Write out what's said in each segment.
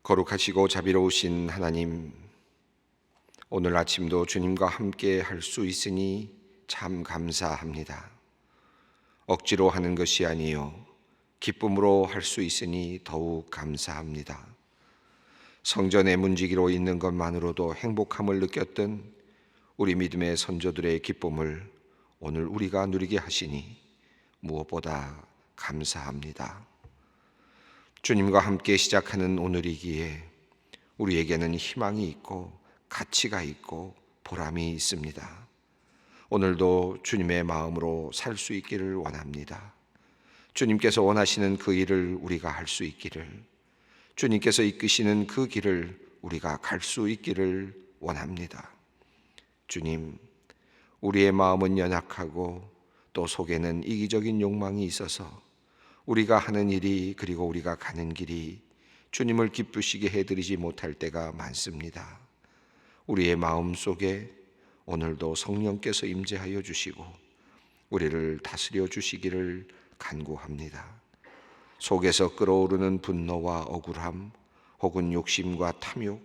거룩하시고 자비로우신 하나님, 오늘 아침도 주님과 함께 할 수 있으니 참 감사합니다. 억지로 하는 것이 아니요 기쁨으로 할 수 있으니 더욱 감사합니다. 성전의 문지기로 있는 것만으로도 행복함을 느꼈던 우리 믿음의 선조들의 기쁨을 오늘 우리가 누리게 하시니 무엇보다 감사합니다. 주님과 함께 시작하는 오늘이기에 우리에게는 희망이 있고 가치가 있고 보람이 있습니다. 오늘도 주님의 마음으로 살 수 있기를 원합니다. 주님께서 원하시는 그 일을 우리가 할 수 있기를, 주님께서 이끄시는 그 길을 우리가 갈 수 있기를 원합니다. 주님, 우리의 마음은 연약하고 또 속에는 이기적인 욕망이 있어서 우리가 하는 일이, 그리고 우리가 가는 길이 주님을 기쁘시게 해드리지 못할 때가 많습니다. 우리의 마음 속에 오늘도 성령께서 임재하여 주시고 우리를 다스려 주시기를 간구합니다. 속에서 끓어오르는 분노와 억울함, 혹은 욕심과 탐욕,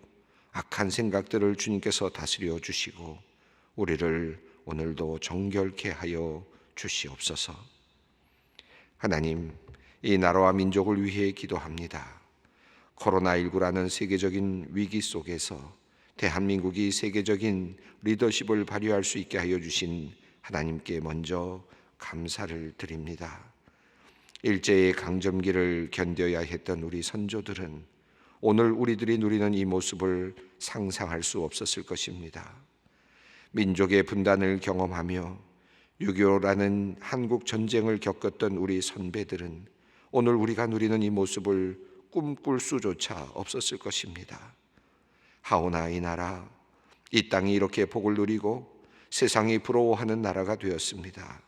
악한 생각들을 주님께서 다스려 주시고 우리를 오늘도 정결케 하여 주시옵소서. 하나님, 이 나라와 민족을 위해 기도합니다. 코로나19라는 세계적인 위기 속에서 대한민국이 세계적인 리더십을 발휘할 수 있게 하여 주신 하나님께 먼저 감사를 드립니다. 일제의 강점기를 견뎌야 했던 우리 선조들은 오늘 우리들이 누리는 이 모습을 상상할 수 없었을 것입니다. 민족의 분단을 경험하며 6.25라는 한국 전쟁을 겪었던 우리 선배들은 오늘 우리가 누리는 이 모습을 꿈꿀 수조차 없었을 것입니다. 하오나 이 나라, 이 땅이 이렇게 복을 누리고 세상이 부러워하는 나라가 되었습니다.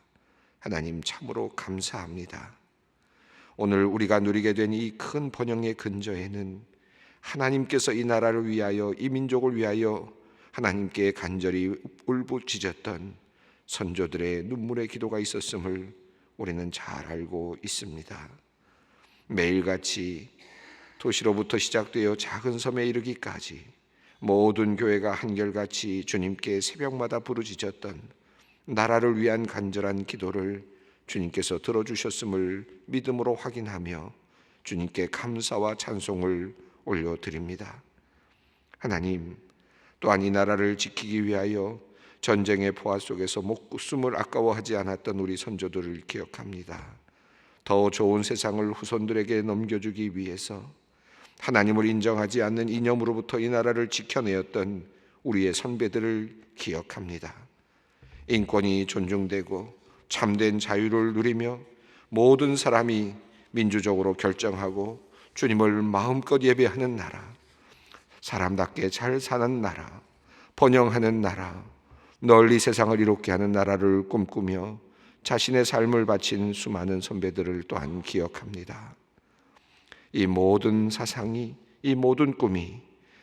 하나님, 참으로 감사합니다. 오늘 우리가 누리게 된 이 큰 번영의 근저에는 하나님께서 이 나라를 위하여, 이 민족을 위하여 하나님께 간절히 울부짖었던 선조들의 눈물의 기도가 있었음을 우리는 잘 알고 있습니다. 매일같이 도시로부터 시작되어 작은 섬에 이르기까지 모든 교회가 한결같이 주님께 새벽마다 부르짖었던 나라를 위한 간절한 기도를 주님께서 들어주셨음을 믿음으로 확인하며 주님께 감사와 찬송을 올려드립니다. 하나님, 또한 이 나라를 지키기 위하여 전쟁의 포화 속에서 목숨을 아까워하지 않았던 우리 선조들을 기억합니다. 더 좋은 세상을 후손들에게 넘겨주기 위해서 하나님을 인정하지 않는 이념으로부터 이 나라를 지켜내었던 우리의 선배들을 기억합니다. 인권이 존중되고 참된 자유를 누리며 모든 사람이 민주적으로 결정하고 주님을 마음껏 예배하는 나라, 사람답게 잘 사는 나라, 번영하는 나라, 널리 세상을 이롭게 하는 나라를 꿈꾸며 자신의 삶을 바친 수많은 선배들을 또한 기억합니다. 이 모든 사상이, 이 모든 꿈이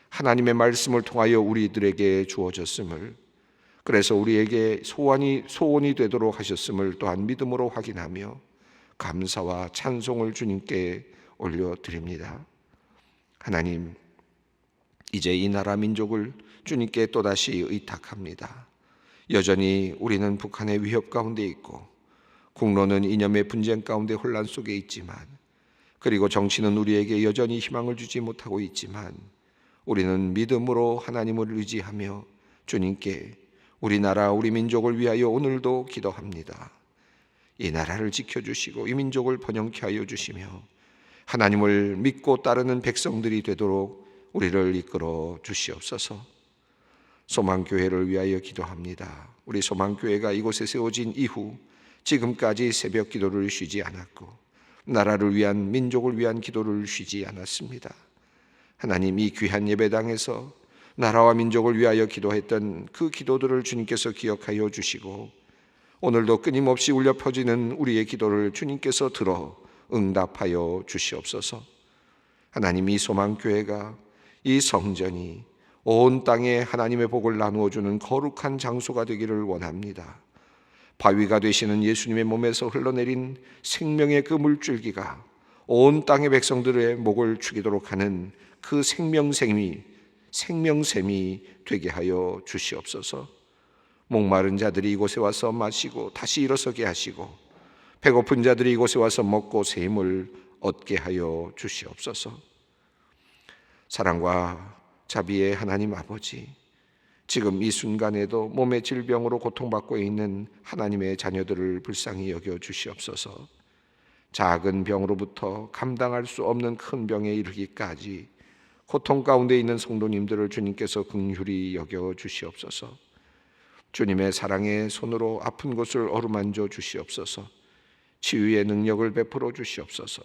하나님의 말씀을 통하여 우리들에게 주어졌음을, 그래서 우리에게 소원이 되도록 하셨음을 또한 믿음으로 확인하며 감사와 찬송을 주님께 올려드립니다. 하나님, 이제 이 나라 민족을 주님께 또다시 의탁합니다. 여전히 우리는 북한의 위협 가운데 있고 국론은 이념의 분쟁 가운데 혼란 속에 있지만, 그리고 정치는 우리에게 여전히 희망을 주지 못하고 있지만, 우리는 믿음으로 하나님을 의지하며 주님께 우리나라 우리 민족을 위하여 오늘도 기도합니다. 이 나라를 지켜주시고 이 민족을 번영케 하여 주시며 하나님을 믿고 따르는 백성들이 되도록 우리를 이끌어 주시옵소서. 소망교회를 위하여 기도합니다. 우리 소망교회가 이곳에 세워진 이후 지금까지 새벽 기도를 쉬지 않았고 나라를 위한, 민족을 위한 기도를 쉬지 않았습니다. 하나님, 이 귀한 예배당에서 나라와 민족을 위하여 기도했던 그 기도들을 주님께서 기억하여 주시고 오늘도 끊임없이 울려 퍼지는 우리의 기도를 주님께서 들어 응답하여 주시옵소서. 하나님, 이 소망교회가, 이 성전이 온 땅에 하나님의 복을 나누어주는 거룩한 장소가 되기를 원합니다. 바위가 되시는 예수님의 몸에서 흘러내린 생명의 그 물줄기가 온 땅의 백성들의 목을 축이도록 하는 그 생명샘이 되게 하여 주시옵소서. 목마른 자들이 이곳에 와서 마시고 다시 일어서게 하시고, 배고픈 자들이 이곳에 와서 먹고 샘을 얻게 하여 주시옵소서. 사랑과 자비의 하나님 아버지, 지금 이 순간에도 몸의 질병으로 고통받고 있는 하나님의 자녀들을 불쌍히 여겨 주시옵소서. 작은 병으로부터 감당할 수 없는 큰 병에 이르기까지 고통 가운데 있는 성도님들을 주님께서 긍휼히 여겨 주시옵소서. 주님의 사랑의 손으로 아픈 곳을 어루만져 주시옵소서. 치유의 능력을 베풀어 주시옵소서.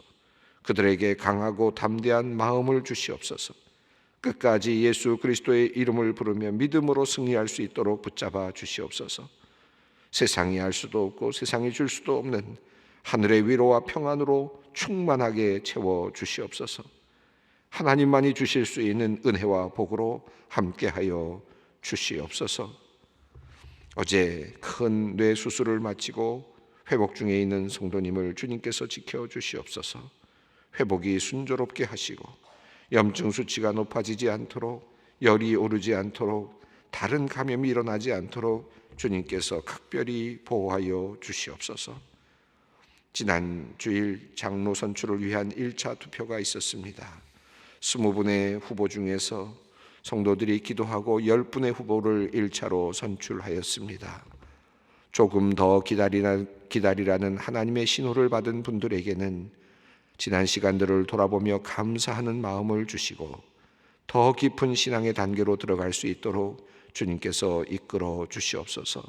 그들에게 강하고 담대한 마음을 주시옵소서. 끝까지 예수 그리스도의 이름을 부르며 믿음으로 승리할 수 있도록 붙잡아 주시옵소서. 세상이 알 수도 없고 세상이 줄 수도 없는 하늘의 위로와 평안으로 충만하게 채워 주시옵소서. 하나님만이 주실 수 있는 은혜와 복으로 함께하여 주시옵소서. 어제 큰 뇌 수술을 마치고 회복 중에 있는 성도님을 주님께서 지켜 주시옵소서. 회복이 순조롭게 하시고 염증 수치가 높아지지 않도록, 열이 오르지 않도록, 다른 감염이 일어나지 않도록 주님께서 각별히 보호하여 주시옵소서. 지난 주일 장로 선출을 위한 1차 투표가 있었습니다. 20분의 후보 중에서 성도들이 기도하고 10분의 후보를 1차로 선출하였습니다. 조금 더 기다리라는 하나님의 신호를 받은 분들에게는 지난 시간들을 돌아보며 감사하는 마음을 주시고 더 깊은 신앙의 단계로 들어갈 수 있도록 주님께서 이끌어 주시옵소서.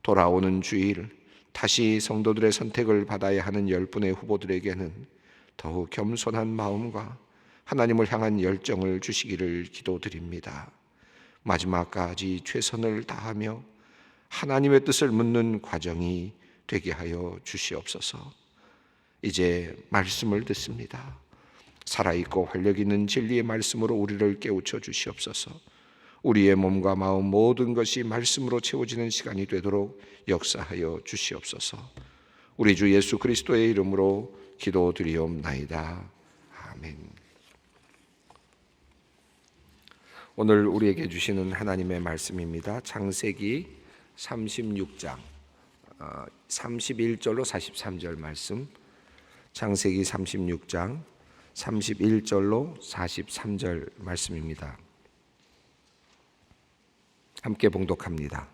돌아오는 주일 다시 성도들의 선택을 받아야 하는 10분의 후보들에게는 더욱 겸손한 마음과 하나님을 향한 열정을 주시기를 기도드립니다. 마지막까지 최선을 다하며 하나님의 뜻을 묻는 과정이 되게 하여 주시옵소서. 이제 말씀을 듣습니다. 살아있고 활력 있는 진리의 말씀으로 우리를 깨우쳐 주시옵소서. 우리의 몸과 마음 모든 것이 말씀으로 채워지는 시간이 되도록 역사하여 주시옵소서. 우리 주 예수 그리스도의 이름으로 기도드리옵나이다. 아멘. 오늘 우리에게 주시는 하나님의 말씀입니다. 창세기 36장 31절로 43절 말씀. 창세기 36장 31절로 43절 말씀입니다. 함께 봉독합니다.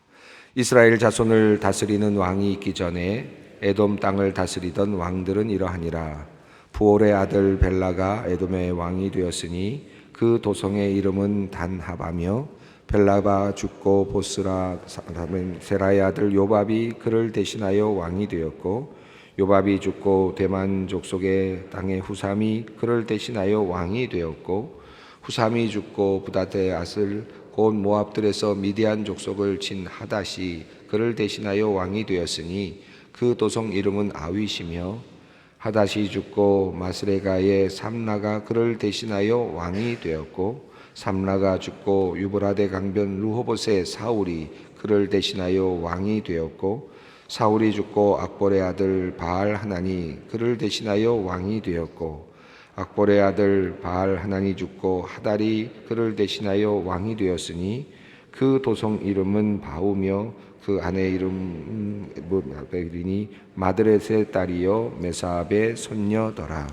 이스라엘 자손을 다스리는 왕이 있기 전에 에돔 땅을 다스리던 왕들은 이러하니라. 부올의 아들 벨라가 에돔의 왕이 되었으니 그 도성의 이름은 단하바며, 벨라가 죽고 보스라 세라의 아들 요밥이 그를 대신하여 왕이 되었고, 요밥이 죽고 대만 족속의 땅의 후삼이 그를 대신하여 왕이 되었고, 후삼이 죽고 부다데 아슬 곧 모압들에서 미디안 족속을 친 하닷이 그를 대신하여 왕이 되었으니 그 도성 이름은 아윗이며, 하닷이 죽고 마스레가의 삼라가 그를 대신하여 왕이 되었고, 삼라가 죽고 유브라데 강변 르호봇의 사울이 그를 대신하여 왕이 되었고, 사울이 죽고 악볼의 아들 바알 하나니 그를 대신하여 왕이 되었고, 악볼의 아들 바알 하나니 죽고 하달이 그를 대신하여 왕이 되었으니 그 도성 이름은 바우며 그 아내 이름 베리니 마드렛의 딸이요 메사압의 손녀더라.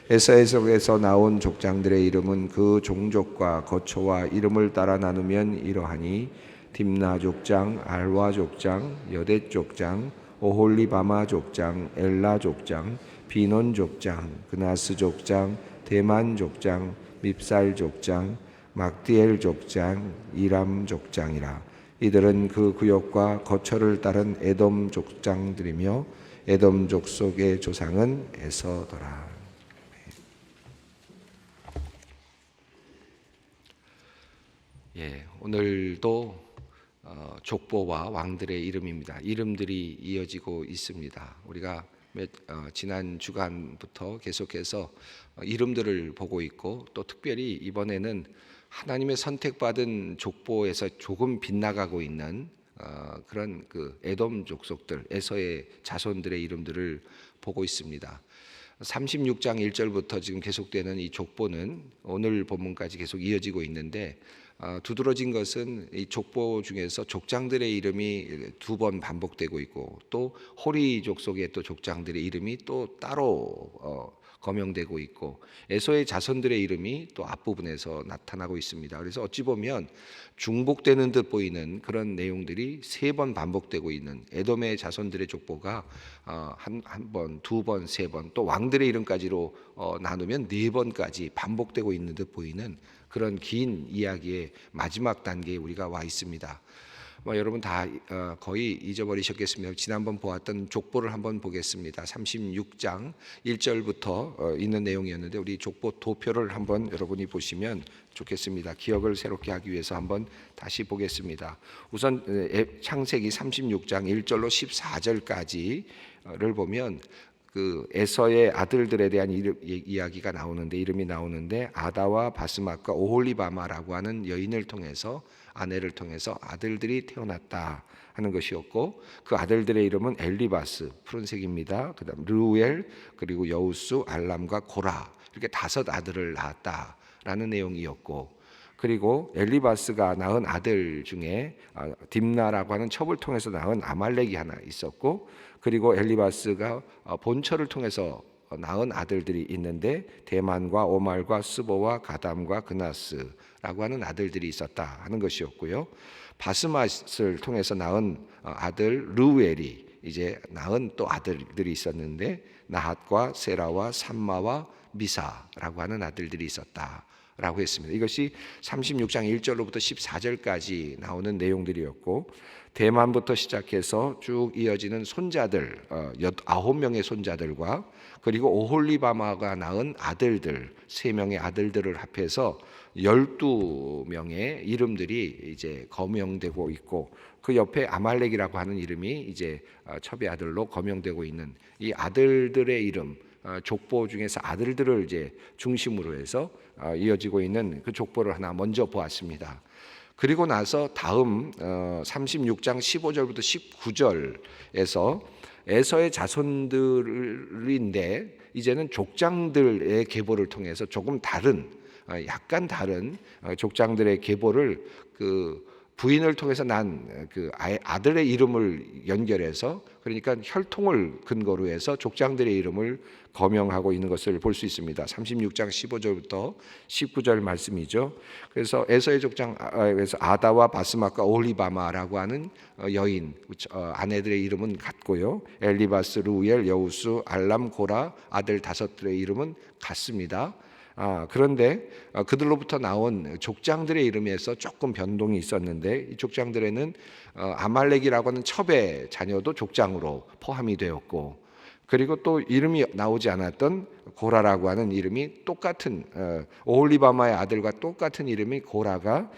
에서에서 나온 족장들의 이름은 그 종족과 거처와 이름을 따라 나누면 이러하니, 딥나 족장, 알와 족장, 여댓 족장, 오홀리바마 족장, 엘라 족장, 비논 족장, 그나스 족장, 대만 족장, 밉살 족장, 막디엘 족장, 이람 족장이라. 이들은 그 구역과 거처를 따른 에돔 족장들이며 에돔 족속의 조상은 에서더라. 오늘도 족보와 왕들의 이름입니다. 이름들이 이어지고 있습니다. 우리가 지난 주간부터 계속해서 이름들을 보고 있고, 또 특별히 이번에는 하나님의 선택받은 족보에서 조금 빗나가고 있는 그런 그 에돔 족속들, 에서의 자손들의 이름들을 보고 있습니다. 36장 1절부터 지금 계속되는 이 족보는 오늘 본문까지 계속 이어지고 있는데, 두드러진 것은 이 족보 중에서 족장들의 이름이 두 번 반복되고 있고, 또 호리 족속의 또 족장들의 이름이 또 따로 거명되고 있고, 에서의 자손들의 이름이 또 앞부분에서 나타나고 있습니다. 그래서 어찌 보면 중복되는 듯 보이는 그런 내용들이 세 번 반복되고 있는 에돔의 자손들의 족보가 한 번, 두 번, 세 번, 또 왕들의 이름까지로 나누면 네 번까지 반복되고 있는 듯 보이는 그런 긴 이야기의 마지막 단계에 우리가 와 있습니다. 여러분 다 거의 잊어버리셨겠습니다. 지난번 보았던 족보를 한번 보겠습니다. 36장 1절부터 있는 내용이었는데, 우리 족보 도표를 한번 여러분이 보시면 좋겠습니다. 기억을 새롭게 하기 위해서 한번 다시 보겠습니다. 우선 창세기 36장 1절로 14절까지를 보면 그 에서의 아들들에 대한 이야기가 나오는데, 이름이 나오는데, 아다와 바스맛과 오홀리바마라고 하는 여인을 통해서, 아내를 통해서 아들들이 태어났다 하는 것이었고, 그 아들들의 이름은 엘리바스, 푸른색입니다. 그다음 르우엘, 그리고 여우수, 알람과 고라, 이렇게 다섯 아들을 낳았다라는 내용이었고, 그리고 엘리바스가 낳은 아들 중에 딥나라고 하는 첩을 통해서 낳은 아말렉이 하나 있었고, 그리고 엘리바스가 본처를 통해서 낳은 아들들이 있는데, 대만과 오말과 스보와 가담과 그나스라고 하는 아들들이 있었다 하는 것이었고요. 바스맛을 통해서 낳은 아들 르우엘이 이제 낳은 또 아들들이 있었는데, 나핫과 세라와 삼마와 미사라고 하는 아들들이 있었다라고 했습니다. 이것이 36장 1절로부터 14절까지 나오는 내용들이었고, 대만부터 시작해서 쭉 이어지는 손자들 9명의 손자들과, 그리고 오홀리바마가 낳은 아들들 3명의 아들들을 합해서 12명의 이름들이 이제 거명되고 있고, 그 옆에 아말렉이라고 하는 이름이 이제 첩의 아들로 거명되고 있는 이 아들들의 이름, 족보 중에서 아들들을 이제 중심으로 해서 이어지고 있는 그 족보를 하나 먼저 보았습니다. 그리고 나서 다음 36장 15절부터 19절에서 에서의 자손들인데, 이제는 족장들의 계보를 통해서 조금 다른, 약간 다른 족장들의 계보를 그 부인을 통해서 난 그 아들의 이름을 연결해서, 그러니까 혈통을 근거로 해서 족장들의 이름을 거명하고 있는 것을 볼 수 있습니다. 36장 15절부터 19절 말씀이죠. 그래서 에서의 족장에서 아다와 바스맛과 오홀리바마라고 하는 여인 아내들의 이름은 같고요. 엘리바스, 루엘, 여우수, 알람, 고라 아들 다섯들의 이름은 같습니다. 그런데 그들로부터 나온 족장들의 이름에서 조금 변동이 있었는데, 이 족장들에는 아말렉이라고 하는 첩의 자녀도 족장으로 포함이 되었고, 그리고 또 이름이 나오지 않았던 고라라고 하는 이름이 똑같은 오홀리바마의 아들과 똑같은 이름이 고라가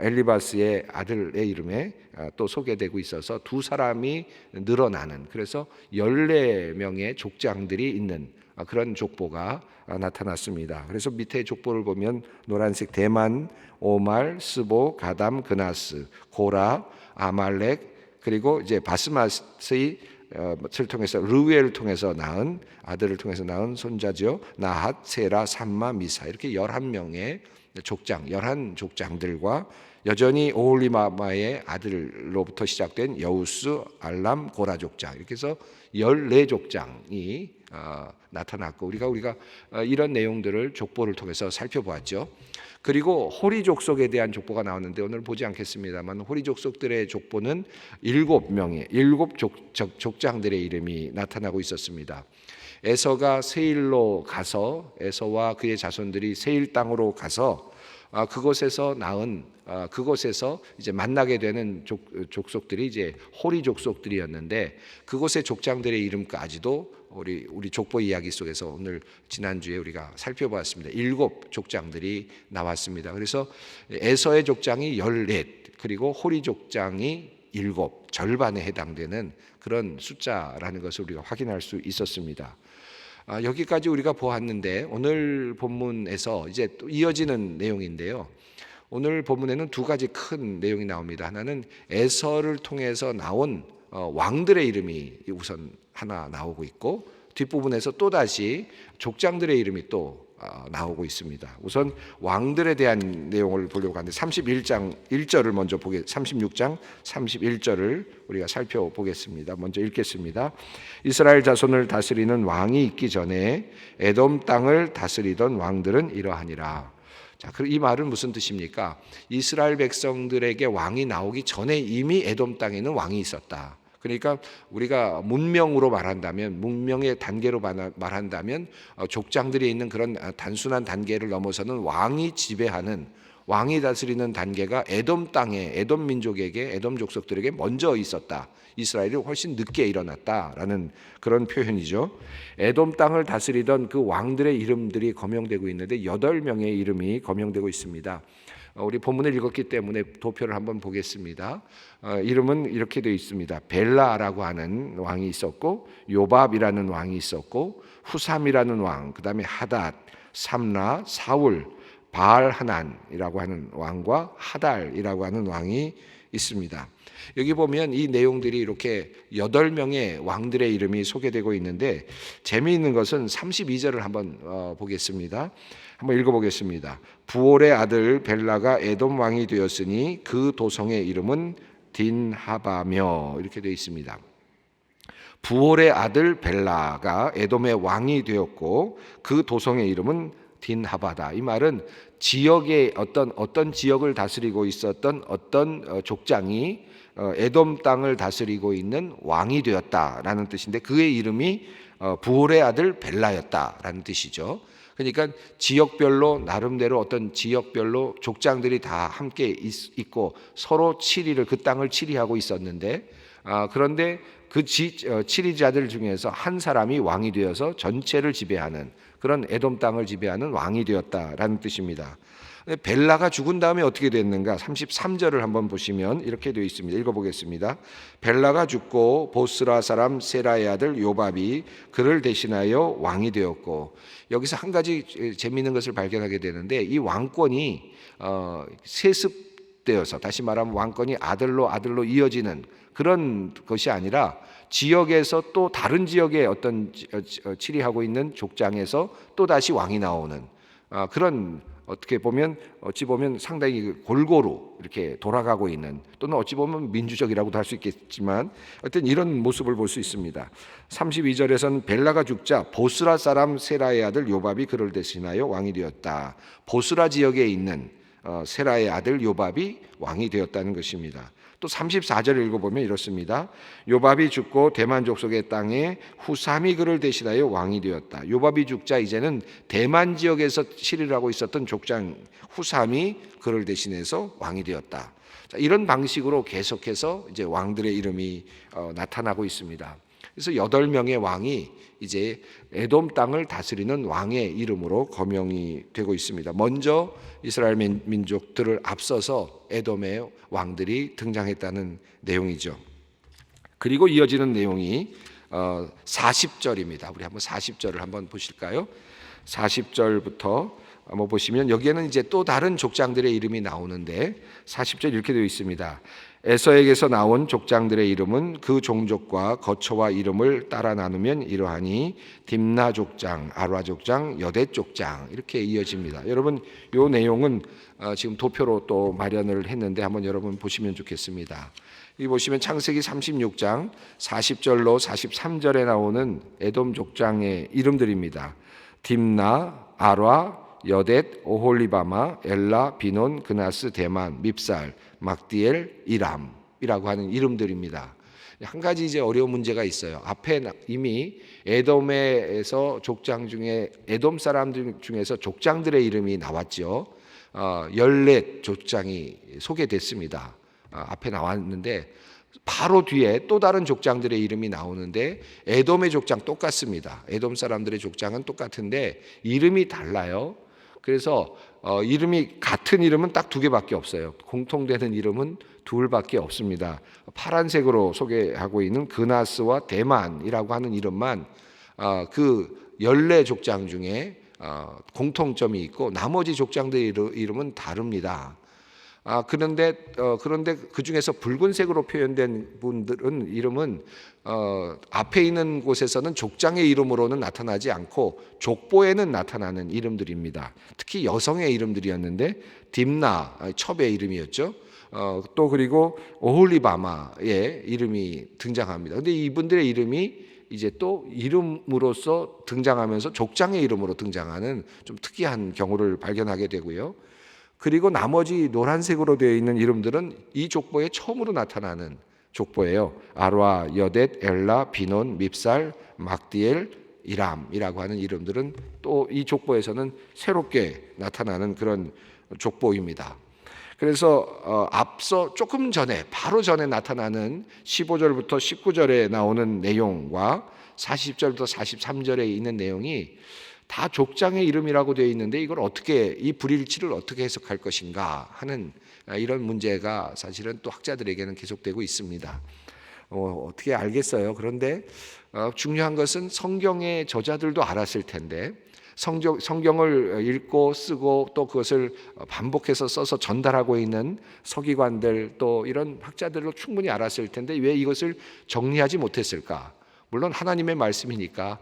엘리바스의 아들의 이름에 또 소개되고 있어서 두 사람이 늘어나는, 그래서 14명의 족장들이 있는 그런 족보가 나타났습니다. 그래서 밑에 족보를 보면 노란색 대만, 오말, 스보, 가담, 그나스, 고라, 아말렉, 그리고 이제 바스맛의 를 통해서 르우엘을 통해서 낳은 아들을 통해서 낳은 손자죠. 나핫, 세라, 삼마, 미사, 이렇게 11명의 족장, 11족장들과 여전히 오홀리바마의 아들로부터 시작된 여우스, 알람, 고라 족장, 이렇게 해서 14족장이 나타났고, 우리가 이런 내용들을 족보를 통해서 살펴보았죠. 그리고 호리 족속에 대한 족보가 나오는데, 오늘 보지 않겠습니다만 호리 족속들의 족보는 7명의 7 족장들의 이름이 나타나고 있었습니다. 에서가 세일로 가서, 에서와 그의 자손들이 세일 땅으로 가서 그곳에서 낳은 그곳에서 이제 만나게 되는 족속들이 이제 호리 족속들이었는데, 그곳의 족장들의 이름까지도 우리 족보 이야기 속에서 오늘 지난주에 우리가 살펴보았습니다. 7 족장들이 나왔습니다. 그래서 에서의 족장이 14, 그리고 호리 족장이 7, 절반에 해당되는 그런 숫자라는 것을 우리가 확인할 수 있었습니다. 여기까지 우리가 보았는데, 오늘 본문에서 이제 또 이어지는 내용인데요. 오늘 본문에는 두 가지 큰 내용이 나옵니다. 하나는 에서를 통해서 나온 왕들의 이름이 우선 하나 나오고 있고, 뒷부분에서 또다시 족장들의 이름이 또 나오고 있습니다. 우선 왕들에 대한 내용을 보려고 하는데 31장 1절을 먼저 36장 31절을 우리가 살펴보겠습니다. 먼저 읽겠습니다. 이스라엘 자손을 다스리는 왕이 있기 전에 에돔 땅을 다스리던 왕들은 이러하니라. 자, 이 말은 무슨 뜻입니까? 이스라엘 백성들에게 왕이 나오기 전에 이미 에돔 땅에는 왕이 있었다. 그러니까 우리가 문명으로 말한다면, 문명의 단계로 말한다면 족장들이 있는 그런 단순한 단계를 넘어서는 왕이 지배하는, 왕이 다스리는 단계가 에돔 땅에, 에돔 민족에게, 에돔 족속들에게 먼저 있었다. 이스라엘이 훨씬 늦게 일어났다라는 그런 표현이죠. 에돔 땅을 다스리던 그 왕들의 이름들이 거명되고 있는데 8명의 이름이 거명되고 있습니다. 우리 본문을 읽었기 때문에 도표를 한번 보겠습니다. 이름은 이렇게 되어 있습니다. 벨라라고 하는 왕이 있었고, 요밥이라는 왕이 있었고, 후삼이라는 왕, 그 다음에 하닷, 삼라, 사울, 바알하난이라고 하는 왕과 하달이라고 하는 왕이 있습니다. 여기 보면 이 내용들이 이렇게 8명의 왕들의 이름이 소개되고 있는데, 재미있는 것은 32절을 한번 보겠습니다. 한번 읽어보겠습니다. 부올의 아들 벨라가 에돔 왕이 되었으니 그 도성의 이름은 딘하바며, 이렇게 되어 있습니다. 부올의 아들 벨라가 에돔의 왕이 되었고 그 도성의 이름은 딘하바다. 이 말은 지역의 어떤 지역을 다스리고 있었던 어떤 족장이 에돔 땅을 다스리고 있는 왕이 되었다라는 뜻인데, 그의 이름이 부올의 아들 벨라였다라는 뜻이죠. 그러니까 지역별로 나름대로 어떤 지역별로 족장들이 다 함께 있고 서로 그 땅을 치리하고 있었는데, 그런데 그 치리자들 중에서 한 사람이 왕이 되어서 전체를 지배하는, 그런 에돔 땅을 지배하는 왕이 되었다라는 뜻입니다. 벨라가 죽은 다음에 어떻게 됐는가? 33절을 한번 보시면 이렇게 되어 있습니다. 읽어보겠습니다. 벨라가 죽고 보스라 사람 세라의 아들 요밥이 그를 대신하여 왕이 되었고, 여기서 한 가지 재미있는 것을 발견하게 되는데, 이 왕권이 세습되어서, 다시 말하면 왕권이 아들로 이어지는 그런 것이 아니라 지역에서 또 다른 지역의 어떤 치리하고 있는 족장에서 또 다시 왕이 나오는 그런, 어찌 보면 상당히 골고루 이렇게 돌아가고 있는, 또는 어찌 보면 민주적이라고도 할 수 있겠지만 하여튼 이런 모습을 볼 수 있습니다. 32절에서는 벨라가 죽자 보스라 사람 세라의 아들 요밥이 그를 대신하여 왕이 되었다. 보스라 지역에 있는 세라의 아들 요밥이 왕이 되었다는 것입니다. 또 34절을 읽어보면 이렇습니다. 요밥이 죽고 대만 족속의 땅에 후삼이 그를 대신하여 왕이 되었다. 요밥이 죽자 이제는 대만 지역에서 치리를 하고 있었던 족장 후삼이 그를 대신해서 왕이 되었다. 자, 이런 방식으로 계속해서 이제 왕들의 이름이 나타나고 있습니다. 그래서 8명의 왕이 이제 에돔 땅을 다스리는 왕의 이름으로 거명이 되고 있습니다. 먼저 이스라엘 민족들을 앞서서 에돔의 왕들이 등장했다는 내용이죠. 그리고 이어지는 내용이 40절입니다. 우리 한번 40절을 한번 보실까요? 40절부터 한번 보시면 여기에는 이제 또 다른 족장들의 이름이 나오는데, 40절 이렇게 되어 있습니다. 에서에게서 나온 족장들의 이름은 그 종족과 거처와 이름을 따라 나누면 이러하니 딥나 족장, 아라 족장, 여댓 족장, 이렇게 이어집니다. 여러분, 이 내용은 지금 도표로 또 마련을 했는데 한번 여러분 보시면 좋겠습니다. 여기 보시면 창세기 36장 40절로 43절에 나오는 에돔 족장의 이름들입니다. 딥나, 아라, 여댓, 오홀리바마, 엘라, 비논, 그나스, 대만, 밉살, 막디엘, 이람이라고 하는 이름들입니다. 한 가지 이제 어려운 문제가 있어요. 앞에 이미 에돔에서 족장 중에, 에돔 사람들 중에서 족장들의 이름이 나왔죠. 14 족장이 소개됐습니다. 앞에 나왔는데 바로 뒤에 또 다른 족장들의 이름이 나오는데, 에돔의 족장 똑같습니다. 에돔 사람들의 족장은 똑같은데 이름이 달라요. 그래서 이름이 같은 이름은 딱 2개밖에 없어요. 공통되는 이름은 2밖에 없습니다. 파란색으로 소개하고 있는 그나스와 대만이라고 하는 이름만 그 14 족장 중에 공통점이 있고, 나머지 족장들의 이름은 다릅니다. 그런데 그 중에서 붉은색으로 표현된 분들은 이름은 앞에 있는 곳에서는 족장의 이름으로는 나타나지 않고 족보에는 나타나는 이름들입니다. 특히 여성의 이름들이었는데 딥나 첩의 이름이었죠. 또 그리고 오홀리바마의 이름이 등장합니다. 근데 이분들의 이름이 이제 또 이름으로서 등장하면서 족장의 이름으로 등장하는 좀 특이한 경우를 발견하게 되고요. 그리고 나머지 노란색으로 되어 있는 이름들은 이 족보에 처음으로 나타나는 족보예요. 아르와, 여댓, 엘라, 비논, 밉살, 막디엘, 이람이라고 하는 이름들은 또 이 족보에서는 새롭게 나타나는 그런 족보입니다. 그래서 앞서 조금 전에 바로 전에 나타나는 15절부터 19절에 나오는 내용과 40절부터 43절에 있는 내용이 다 족장의 이름이라고 되어 있는데 이걸 어떻게 이 불일치를 어떻게 해석할 것인가 하는 이런 문제가 사실은 또 학자들에게는 계속되고 있습니다. 어떻게 알겠어요. 그런데 중요한 것은 성경의 저자들도 알았을 텐데 성경을 읽고 쓰고 또 그것을 반복해서 써서 전달하고 있는 서기관들 또 이런 학자들도 충분히 알았을 텐데 왜 이것을 정리하지 못했을까? 물론 하나님의 말씀이니까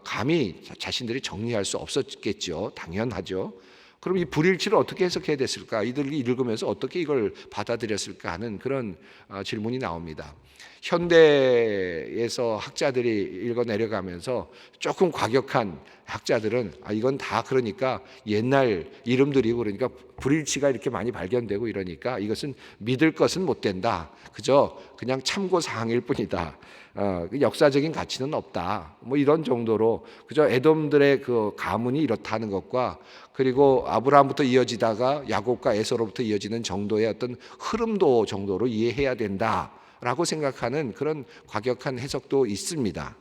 감히 자신들이 정리할 수 없었겠죠. 당연하죠. 그럼 이 불일치를 어떻게 해석해야 됐을까? 이들이 읽으면서 어떻게 이걸 받아들였을까 하는 그런 질문이 나옵니다. 현대에서 학자들이 읽어 내려가면서 조금 과격한 학자들은 이건 다 그러니까 옛날 이름들이고 그러니까 불일치가 이렇게 많이 발견되고 이러니까 이것은 믿을 것은 못 된다. 그냥 참고 사항일 뿐이다. 역사적인 가치는 없다. 뭐 이런 정도로 그저 에돔들의 그 가문이 이렇다는 것과 그리고 아브라함부터 이어지다가 야곱과 에서로부터 이어지는 정도의 어떤 흐름도 정도로 이해해야 된다라고 생각하는 그런 과격한 해석도 있습니다.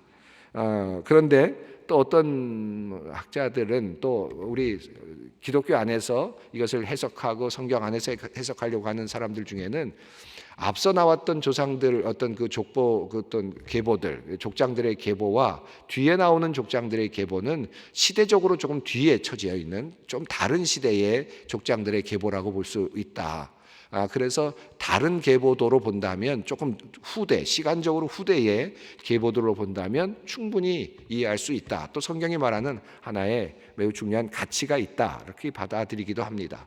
그런데 또 어떤 학자들은 또 우리 기독교 안에서 이것을 해석하고 성경 안에서 해석하려고 하는 사람들 중에는 앞서 나왔던 조상들 어떤 그 족보 그 어떤 계보들 족장들의 계보와 뒤에 나오는 족장들의 계보는 시대적으로 조금 뒤에 처지어 있는 좀 다른 시대의 족장들의 계보라고 볼 수 있다. 그래서 다른 계보도로 본다면 조금 후대 시간적으로 후대의 계보도로 본다면 충분히 이해할 수 있다. 또 성경이 말하는 하나의 매우 중요한 가치가 있다. 이렇게 받아들이기도 합니다.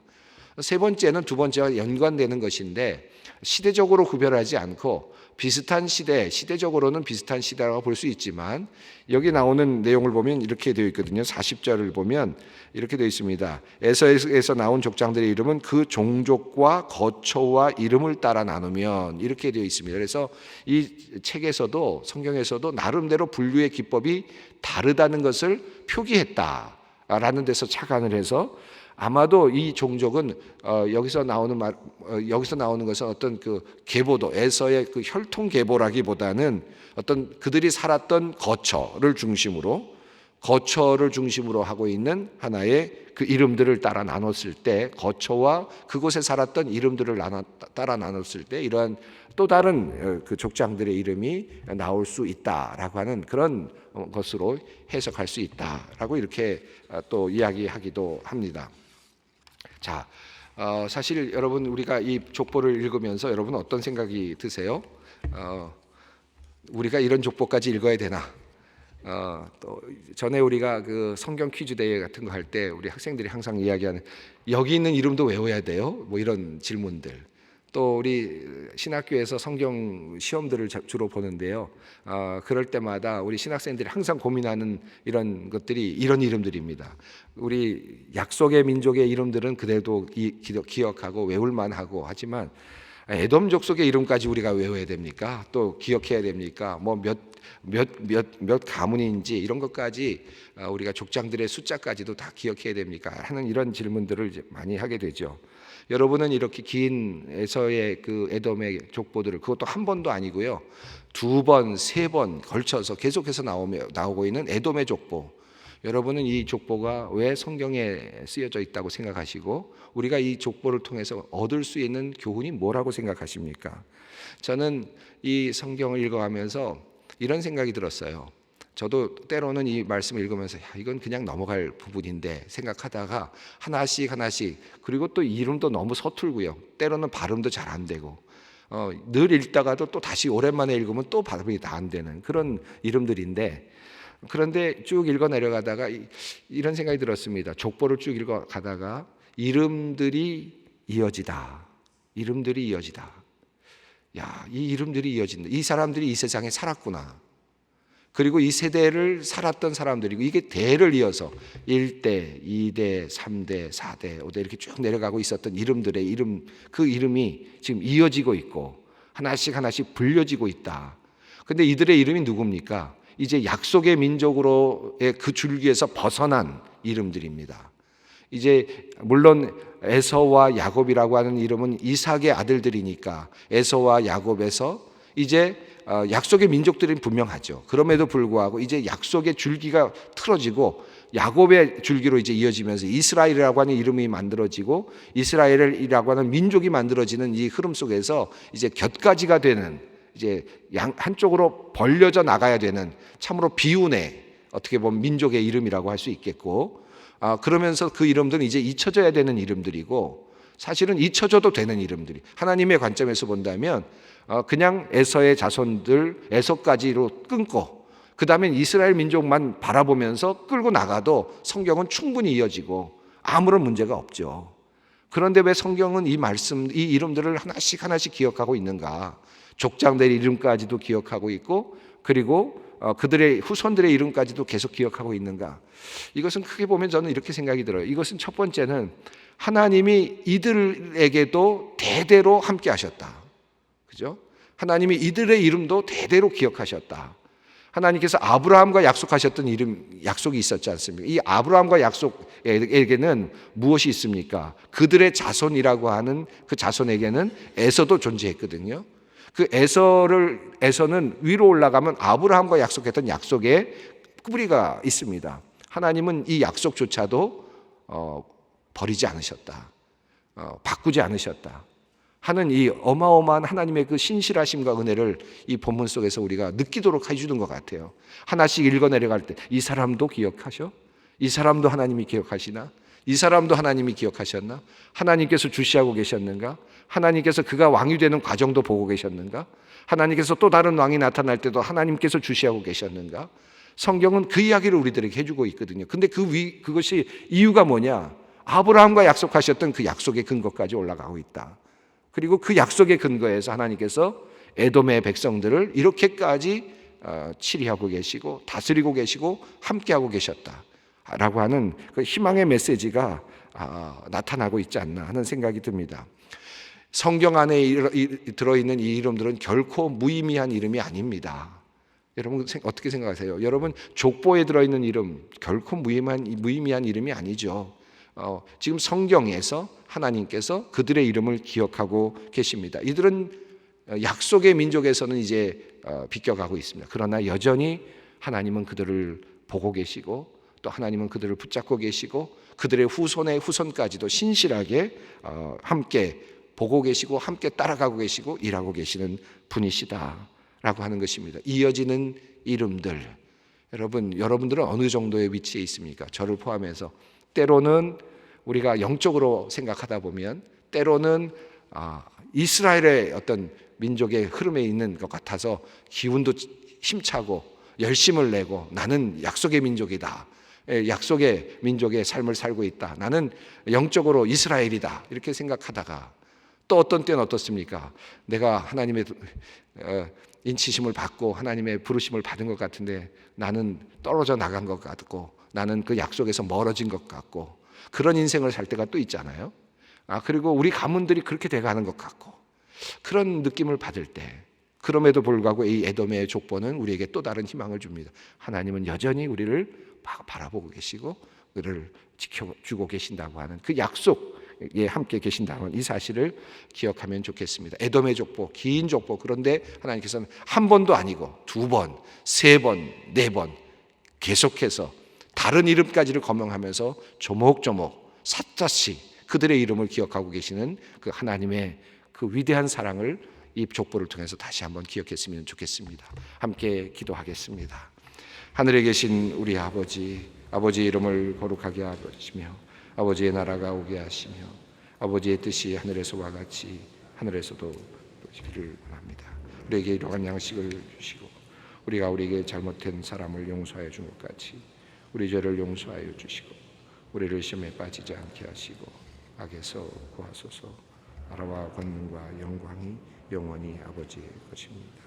세 번째는 두 번째와 연관되는 것인데 시대적으로 구별하지 않고 비슷한 시대적으로는 비슷한 시대라고 볼 수 있지만 여기 나오는 내용을 보면 이렇게 되어 있거든요. 40절을 보면 이렇게 되어 있습니다. 에서에서 나온 족장들의 이름은 그 종족과 거처와 이름을 따라 나누면 이렇게 되어 있습니다. 그래서 이 책에서도 성경에서도 나름대로 분류의 기법이 다르다는 것을 표기했다라는 데서 착안을 해서 아마도 이 종족은 여기서 나오는 것은 어떤 그 계보도 에서의 그 혈통 계보라기보다는 어떤 그들이 살았던 거처를 중심으로 하고 있는 하나의 그 이름들을 따라 나눴을 때 거처와 그곳에 살았던 이름들을 따라 나눴을 때 이러한 또 다른 그 족장들의 이름이 나올 수 있다라고 하는 그런 것으로 해석할 수 있다라고 이렇게 또 이야기하기도 합니다. 자, 사실 여러분 우리가 이 족보를 읽으면서 여러분 어떤 생각이 드세요? 우리가 이런 족보까지 읽어야 되나? 또 전에 우리가 그 성경 퀴즈 대회 같은 거 할 때 우리 학생들이 항상 이야기하는 여기 있는 이름도 외워야 돼요? 뭐 이런 질문들. 또 우리 신학교에서 성경 시험들을 주로 보는데요. 그럴 때마다 우리 신학생들이 항상 고민하는 이런 것들이 이런 이름들입니다. 우리 약속의 민족의 이름들은 그래도 기억하고 외울 만하고 하지만 에돔 족속의 이름까지 우리가 외워야 됩니까? 또 기억해야 됩니까? 뭐 몇 가문인지 이런 것까지 우리가 족장들의 숫자까지도 다 기억해야 됩니까? 하는 이런 질문들을 이제 많이 하게 되죠. 여러분은 이렇게 긴 에서의 그 에돔의 족보들을 그것도 한 번도 아니고요. 두 번, 세 번 걸쳐서 계속해서 나오고 있는 에돔의 족보. 여러분은 이 족보가 왜 성경에 쓰여져 있다고 생각하시고 우리가 이 족보를 통해서 얻을 수 있는 교훈이 뭐라고 생각하십니까? 저는 이 성경을 읽어가면서 이런 생각이 들었어요. 저도 때로는 이 말씀을 읽으면서 이건 그냥 넘어갈 부분인데 생각하다가 하나씩 그리고 또 이름도 너무 서툴고요. 때로는 발음도 잘 안 되고 늘 읽다가도 또 다시 오랜만에 읽으면 또 발음이 다 안 되는 그런 이름들인데, 그런데 쭉 읽어 내려가다가 이런 생각이 들었습니다. 족보를 쭉 읽어 가다가 이름들이 이어지다. 이 이름들이 이어진다. 이 사람들이 이 세상에 살았구나. 그리고 이 세대를 살았던 사람들이고, 이게 대를 이어서 1대, 2대, 3대, 4대, 5대 이렇게 쭉 내려가고 있었던 이름들의 이름, 그 이름이 지금 이어지고 있고 하나씩 불려지고 있다. 근데 이들의 이름이 누굽니까? 이제 약속의 민족으로의 그 줄기에서 벗어난 이름들입니다. 이제 물론 에서와 야곱이라고 하는 이름은 이삭의 아들들이니까 에서와 야곱에서 이제 약속의 민족들은 분명하죠. 그럼에도 불구하고 이제 약속의 줄기가 틀어지고 야곱의 줄기로 이제 이어지면서 이스라엘이라고 하는 이름이 만들어지고 이스라엘이라고 하는 민족이 만들어지는 이 흐름 속에서 이제 곁가지가 되는, 이제 한쪽으로 벌려져 나가야 되는 참으로 비운의, 어떻게 보면 민족의 이름이라고 할 수 있겠고, 그러면서 그 이름들은 이제 잊혀져야 되는 이름들이고, 사실은 잊혀져도 되는 이름들이, 하나님의 관점에서 본다면 그냥 에서의 자손들, 에서까지로 끊고 그 다음에 이스라엘 민족만 바라보면서 끌고 나가도 성경은 충분히 이어지고 아무런 문제가 없죠. 그런데 왜 성경은 이 말씀, 이 이름들을 하나씩 기억하고 있는가? 족장들의 이름까지도 기억하고 있고, 그리고 그들의 후손들의 이름까지도 계속 기억하고 있는가? 이것은 크게 보면 저는 이렇게 생각이 들어요. 이것은 첫 번째는 하나님이 이들에게도 대대로 함께 하셨다. 그죠? 하나님이 이들의 이름도 대대로 기억하셨다. 하나님께서 아브라함과 약속하셨던 약속이 있었지 않습니까? 이 아브라함과 약속에게는 무엇이 있습니까? 그들의 자손이라고 하는 그 자손에게는 에서도 존재했거든요. 그 에서는 위로 올라가면 아브라함과 약속했던 약속의 뿌리가 있습니다. 하나님은 이 약속조차도 버리지 않으셨다. 바꾸지 않으셨다 하는 이 어마어마한 하나님의 그 신실하심과 은혜를 이 본문 속에서 우리가 느끼도록 해주는 것 같아요. 하나씩 읽어 내려갈 때 이 사람도 기억하셔? 이 사람도 하나님이 기억하시나? 이 사람도 하나님이 기억하셨나? 하나님께서 주시하고 계셨는가? 하나님께서 그가 왕이 되는 과정도 보고 계셨는가? 하나님께서 또 다른 왕이 나타날 때도 하나님께서 주시하고 계셨는가? 성경은 그 이야기를 우리들에게 해주고 있거든요. 근데 그것이 이유가 뭐냐? 아브라함과 약속하셨던 그 약속의 근거까지 올라가고 있다. 그리고 그 약속의 근거에서 하나님께서 에돔의 백성들을 이렇게까지 치리하고 계시고 다스리고 계시고 함께하고 계셨다라고 하는 그 희망의 메시지가 나타나고 있지 않나 하는 생각이 듭니다. 성경 안에 들어있는 이 이름들은 결코 무의미한 이름이 아닙니다. 여러분 어떻게 생각하세요? 여러분 족보에 들어있는 이름 결코 무의미한 이름이 아니죠. 지금 성경에서 하나님께서 그들의 이름을 기억하고 계십니다. 이들은 약속의 민족에서는 이제 비껴가고 있습니다. 그러나 여전히 하나님은 그들을 보고 계시고 또 하나님은 그들을 붙잡고 계시고 그들의 후손의 후손까지도 신실하게 함께 보고 계시고 함께 따라가고 계시고 일하고 계시는 분이시다라고 하는 것입니다. 이어지는 이름들, 여러분들은 어느 정도의 위치에 있습니까? 저를 포함해서 때로는 우리가 영적으로 생각하다 보면 때로는 이스라엘의 어떤 민족의 흐름에 있는 것 같아서 기운도 힘차고 열심을 내고 나는 약속의 민족이다. 약속의 민족의 삶을 살고 있다. 나는 영적으로 이스라엘이다. 이렇게 생각하다가 또 어떤 때는 어떻습니까? 내가 하나님의 인치심을 받고 하나님의 부르심을 받은 것 같은데 나는 떨어져 나간 것 같고 나는 그 약속에서 멀어진 것 같고 그런 인생을 살 때가 또 있잖아요. 그리고 우리 가문들이 그렇게 돼가는 것 같고 그런 느낌을 받을 때 그럼에도 불구하고 이 에돔의 족보는 우리에게 또 다른 희망을 줍니다. 하나님은 여전히 우리를 바라보고 계시고 우리를 지켜주고 계신다고 하는 그 약속에 함께 계신다는 이 사실을 기억하면 좋겠습니다. 에돔의 족보, 긴 족보. 그런데 하나님께서는 한 번도 아니고 두 번, 세 번, 네 번 계속해서 다른 이름까지를 거명하면서 조목조목 샅샅이 그들의 이름을 기억하고 계시는 그 하나님의 그 위대한 사랑을 이 족보를 통해서 다시 한번 기억했으면 좋겠습니다. 함께 기도하겠습니다. 하늘에 계신 우리 아버지, 아버지의 이름을 거룩하게 하시며 아버지의 나라가 오게 하시며 아버지의 뜻이 하늘에서와 같이 하늘에서도 이루어지기를 원합니다. 우리에게 일용할 양식을 주시고 우리가 우리에게 잘못한 사람을 용서하여 준 것 같이 우리 죄를 용서하여 주시고 우리를 시험에 빠지지 않게 하시고 악에서 구하소서. 나라와 권능과 영광이 영원히 아버지의 것입니다.